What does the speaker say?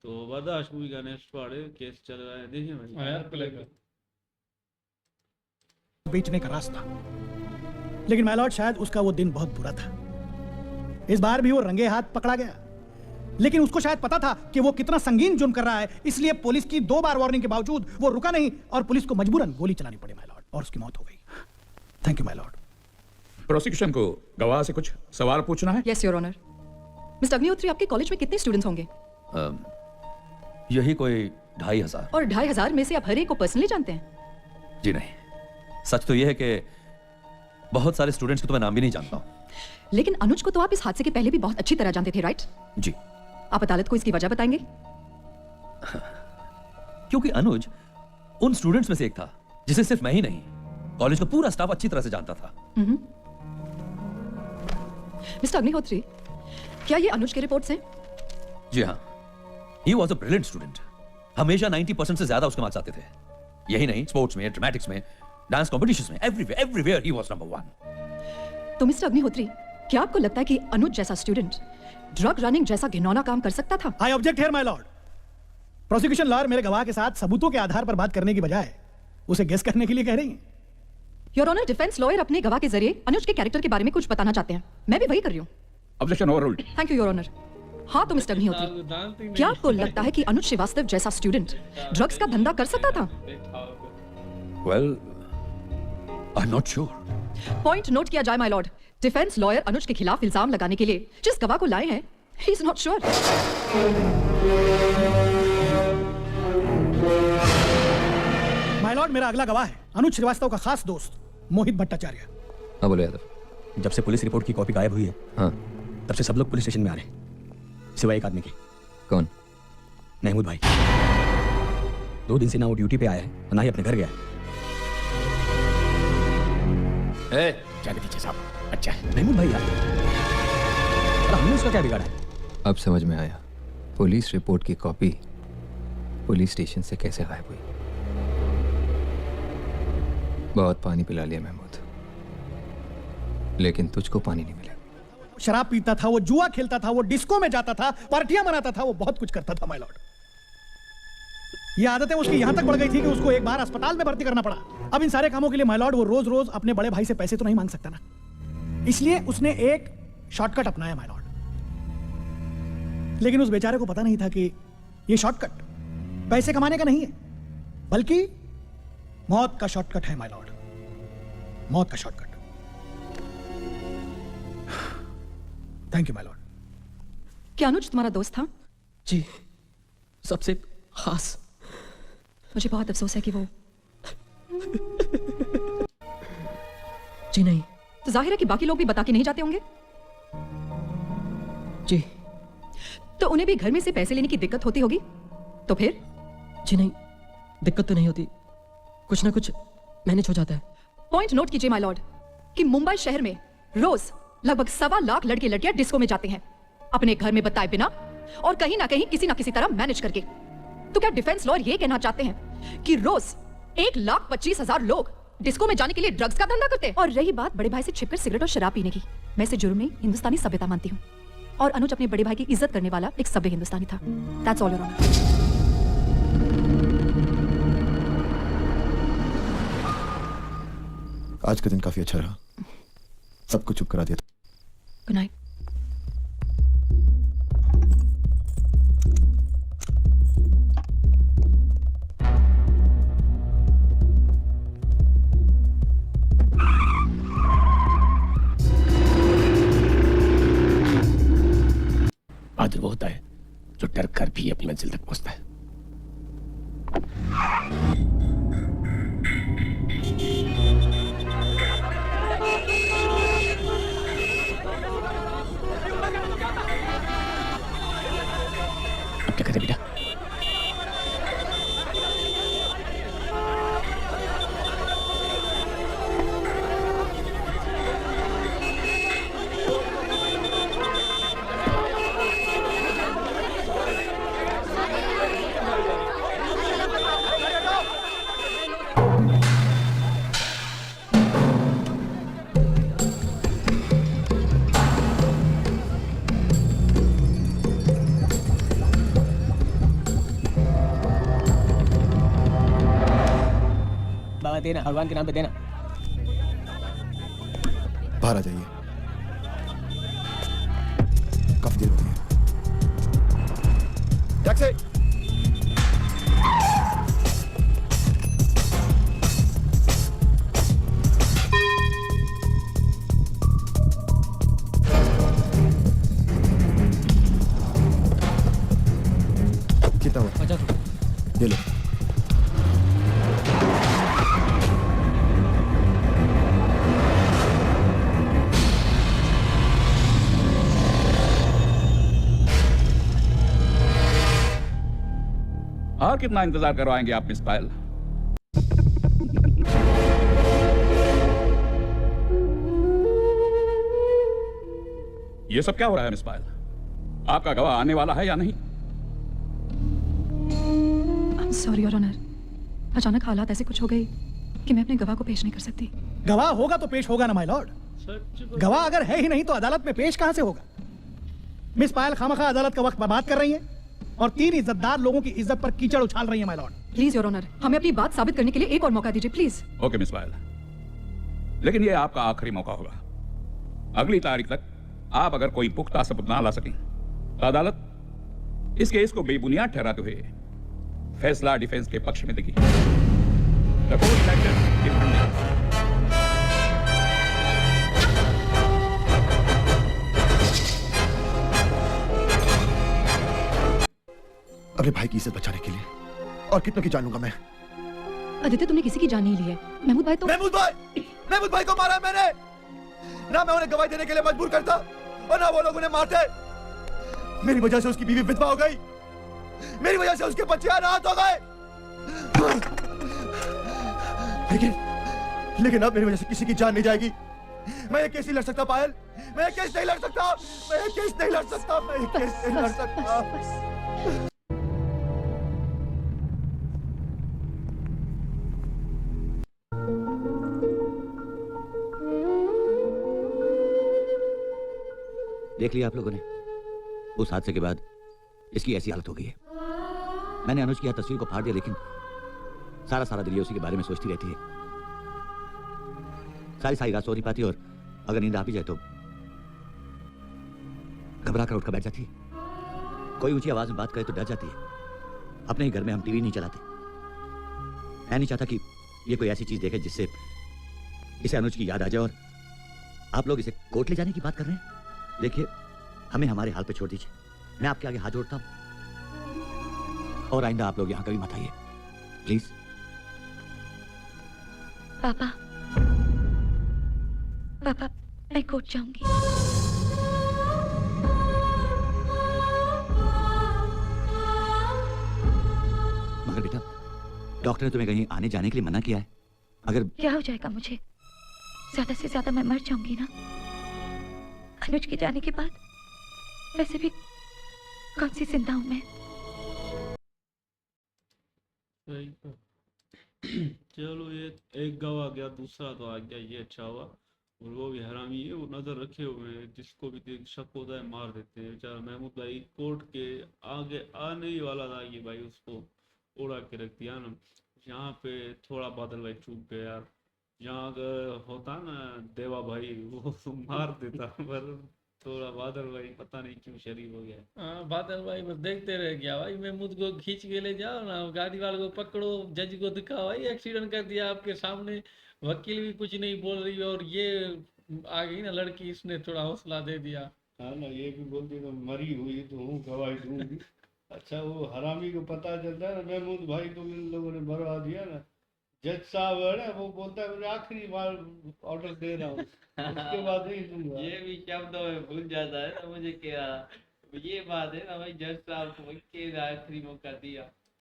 तो बर्दाश्त मूवी का नेक्स्ट पार्ट है, केस चल रहा है, देखिए भाई। यार प्ले कर। बेचने का रास्ता, लेकिन माय लॉर्ड शायद उसका वो दिन बहुत बुरा था। इस बार भी वो रंगे हाथ पकड़ा गया, लेकिन उसको शायद पता था कि वो कितना संगीन जुर्म कर रहा है, इसलिए पुलिस की 2 बार वार्निंग के बावजूद वो रुका नहीं और पुलिस को मजबूरन गोली चलानी पड़ी माय लॉर्ड, और उसकी मौत हो गई। Thank you my lord. Prosecution को गवाह से कुछ सवाल पूछना है? Yes your honour. Mister Agnihotri, आपके कॉलेज में कितने स्टूडेंट्स होंगे? यही कोई 2500। और 2500 में से आप हर एक को पर्सनली जानते हैं? जी नहीं, सच तो यह है कि बहुत सारे स्टूडेंट्स को तो मैं नाम भी नहीं जानता हूँ। लेकिन अनुज को तो आप इस हादसे के पहले भी बहुत अच्छी तरह जानते थे, राइट? जी। आप अदालत को इसकी वजह बताएंगे? क्योंकि अनुज उन स्टूडेंट्स में से एक था जिसे सिर्फ मैं ही नहीं, कॉलेज का पूरा स्टाफ अच्छी तरह से जानता था। मिस्टर अग्निहोत्री, क्या ये अनुज की रिपोर्ट्स हैं? जी हाँ, he was a brilliant student. हमेशा 90% से ज्यादा उसके मार्क्स आते थे। यही नहीं, स्पोर्ट्स में, ड्रामेटिक्स में, डांस कॉम्पिटिशंस में, एवरीवेयर ही वॉज नंबर 1। तो मिस्टर अग्निहोत्री, क्या आपको लगता है कि अनुज जैसा स्टूडेंट ड्रग रनिंग जैसा घिनौना काम कर सकता था? I object here my lord. Prosecution lawyer मेरे गवाह के साथ सबूतों के आधार पर बात करने की बजाय उसे गेस करने के लिए कह रही हैं। योर ऑनर, डिफेंस लॉयर अपने गवाह के जरिए अनुज के कैरेक्टर के बारे में कुछ बताना चाहते हैं। मैं भी वही कर रही हूँ। Objection overruled. Thank you your honour. हाँ तो मिस्टर अग्निहोत्री, क्या आपको लगता है कि अनुज श्रीवास्तव जैसा स्टूडेंट ड्रग्स का धंधा कर सकता था? Well, I am not sure. Point note किया जाए माय लॉर्ड। डिफेंस लॉयर अनुज के खिलाफ इल्जाम लगाने के लिए जिस गवाह को लाए हैं, he is not sure. My Lord, मेरा अगला गवाह है अनुज श्रीवास्तव का खास दोस्त मोहित भट्टाचार्य। हाँ बोलो यादव। जब से पुलिस रिपोर्ट की कॉपी गायब हुई है, हाँ, तब से सब लोग पुलिस स्टेशन में आ रहे हैं, सिवाय एक आदमी के। कौन? महमूद भाई। 2 दिन से ना वो ड्यूटी पे आया है और ना ही अपने घर गया है। जाने दीजिए साहब, अच्छा है। महमूद भाई यार, और हमने उसका क्या बिगाड़ा है? अब समझ में आया पुलिस रिपोर्ट की कॉपी पुलिस स्टेशन से कैसे गायब हुई। बहुत पानी पिला लिया महमूद, लेकिन तुझको पानी नहीं मिला। शराब पीता था, वो जुआ खेलता था, वो डिस्को में जाता था, पार्टियां मनाता था, वो बहुत कुछ करता था माय लॉर्ड। ये आदतें उसकी यहां तक बढ़ गई थी कि उसको एक बार अस्पताल में भर्ती करना पड़ा। अब इन सारे कामों के लिए माय लॉर्ड वो रोज रोज अपने बड़े भाई से पैसे तो नहीं मांग सकता ना, इसलिए उसने एक शॉर्टकट अपनाया माय लॉर्ड। लेकिन उस बेचारे को पता नहीं था कि ये शॉर्टकट पैसे कमाने का नहीं है, बल्कि मौत का शॉर्टकट है माय लॉर्ड, मौत का shortcut. Thank you my Lord. क्या अनुज तुम्हारा दोस्त था? जी, सबसे खास। मुझे बहुत अफसोस है कि वो जी नहीं। तो जाहिर है कि बाकी लोग भी बता के नहीं जाते होंगे। जी। तो उन्हें भी घर में से पैसे लेने की दिक्कत होती होगी, तो फिर? जी नहीं, दिक्कत तो नहीं होती, कुछ ना कुछ मैनेज हो जाता है। पॉइंट नोट कीजिए माय लॉर्ड कि मुंबई शहर में रोज लगभग 1.25 लाख लड़के लड़कियां डिस्को में जाते हैं, अपने घर में बताए बिना और कहीं ना कहीं किसी ना किसी तरह मैनेज करके। तो क्या डिफेंस लॉयर ये कहना चाहते हैं कि रोज 1,25,000 लोग डिस्को में जाने के लिए ड्रग्स का धंधा करते हैं? और रही बात बड़े भाई से छिपकर सिगरेट और शराब पीने की, मैं इसे जुर्म नहीं हिंदुस्तानी सभ्यता मानती हूँ, और अनुज अपने बड़े भाई की इज्जत करने वाला एक सभ्य हिंदुस्तानी था। That's all your honour. आज का दिन काफी अच्छा रहा, सबको चुप करा दिया। Good night. बहादुर वो होता है जो डर कर भी अपनी मंजिल तक पहुंचता है। अब क्या करें बेटा? देना, भगवान के नाम पे देना। बाहर आ जाइए, काफी देर हो गई है। टैक्सी। कितना हुआ? 50 रुपये। ये लो। और कितना इंतजार करवाएंगे आप मिस पायल? ये सब क्या हो रहा है मिस पायल? आपका गवाह आने वाला है या नहीं? सॉरी योर ऑनर, अचानक हालात ऐसे कुछ हो गए कि मैं अपने गवाह को पेश नहीं कर सकती। गवाह होगा तो पेश होगा ना माय लॉर्ड। सच गवाह अगर है ही नहीं तो अदालत में पेश कहां से होगा? मिस पायल खामखा अदालत का वक्त बर्बाद कर रही हैं और 3 इज्जतदार लोगों की इज्जत पर कीचड़ उछाल रही हैं my lord. Please your honour, हमें अपनी बात साबित करने के लिए एक और मौका दीजिए प्लीज। ओके मिस पायल, लेकिन ये आपका आखिरी मौका होगा। अगली तारीख तक आप अगर कोई पुख्ता सबूत ना ला सकें तो अदालत इस केस को बेबुनियाद ठहराते हुए फैसला डिफेंस के पक्ष में देगी। The court is acted differently. अपने भाई की इज्जत बचाने के लिए और कितनों की जान लूंगा मैं। आदित्य, तुमने किसी की जान नहीं ली है। महमूद भाई तो महमूद भाई को मारा मैंने। ना मैं उन्हें गवाही देने के लिए मजबूर करता और ना वो लोग उन्हें मारते। मेरी वजह से उसकी बीवी विधवा हो गई, मेरी वजह से उसके बच्चे अनाथ हो गए। लेकिन अब मेरी वजह से किसी की जान नहीं जाएगी। मैं ये केस नहीं लड़ सकता पायल, मैं ये केस नहीं लड़ सकता, मैं ये केस नहीं लड़ सकता, मैं ये केस नहीं लड़ सकता। देख लिया आप लोगों ने, उस हादसे के बाद इसकी ऐसी हालत हो गई है। मैंने अनुज की यह तस्वीर को फाड़ दिया, लेकिन सारा दिल उसी के बारे में सोचती रहती है। सारी रात सो नहीं पाती और अगर नींद आ भी जाए तो घबरा कर उठकर बैठ जाती है। कोई ऊंची आवाज में बात करे तो डर जाती है। अपने ही घर में हम टीवी नहीं चलाते। मैं नहीं चाहता कि ये कोई ऐसी चीज देखे जिससे इसे अनुज की याद आ जाए और आप लोग इसे कोर्ट ले जाने की बात कर रहे हैं। देखिए, हमें हमारे हाल पे छोड़ दीजिए। मैं आपके आगे हाथ जोड़ता हूं और आइंदा आप लोग यहां कभी मत आइए, प्लीज। पापा, मैं कोर्ट जाऊंगी। मगर बेटा, डॉक्टर ने तुम्हें कहीं आने जाने के लिए मना किया है। अगर क्या हो जाएगा मुझे? ज्यादा से ज्यादा मैं मर जाऊंगी ना अनुज के जाने के बाद। वैसे भी कौन सी जिंदा हूं मैं। सही कहा। चलो, ये एक गवाह गया, दूसरा तो आ गया, ये अच्छा हुआ। और वो भी हरामी है, वो नजर रखे हुए हैं, जिसको भी शक होता है मार देते हैं। बेचारा महमूद भाई कोर्ट के आगे आने ही वाला था कि भाई उसको उड़ा के रख दिया ना। यहाँ पे थोड़ा बादल भाई चूक गया यार। यहाँ अगर होता ना देवा भाई, वो मार देता, पर थोड़ा बादल भाई पता नहीं क्यों शरीफ हो गया। हाँ, बादल भाई बस देखते रह गया भाई। महमूद को खींच के ले जाओ ना, गाड़ी वाले को पकड़ो, जज को दिखाओ भाई एक्सीडेंट कर दिया आपके सामने। वकील भी कुछ नहीं बोल रही और ये आ गई ना लड़की, इसने थोड़ा हौसला दे दिया। हाँ ना, ये भी बोलती तो मरी हुई तो हूँ, गवाही दूंगी। अच्छा, वो हरामी को पता चलता है ना महमूद भाई को इन लोगों ने मरवा दिया ना। जज साहब है ना, वो बोलता है मुझे आखिरी बार ऑर्डर दे रहा हूँ, उसके बाद नहीं दूंगा। ये भी शब्दों में भूल जाता है ना मुझे क्या। ये बात है ना भाई, जज साहब को आखिरी मौका दिया।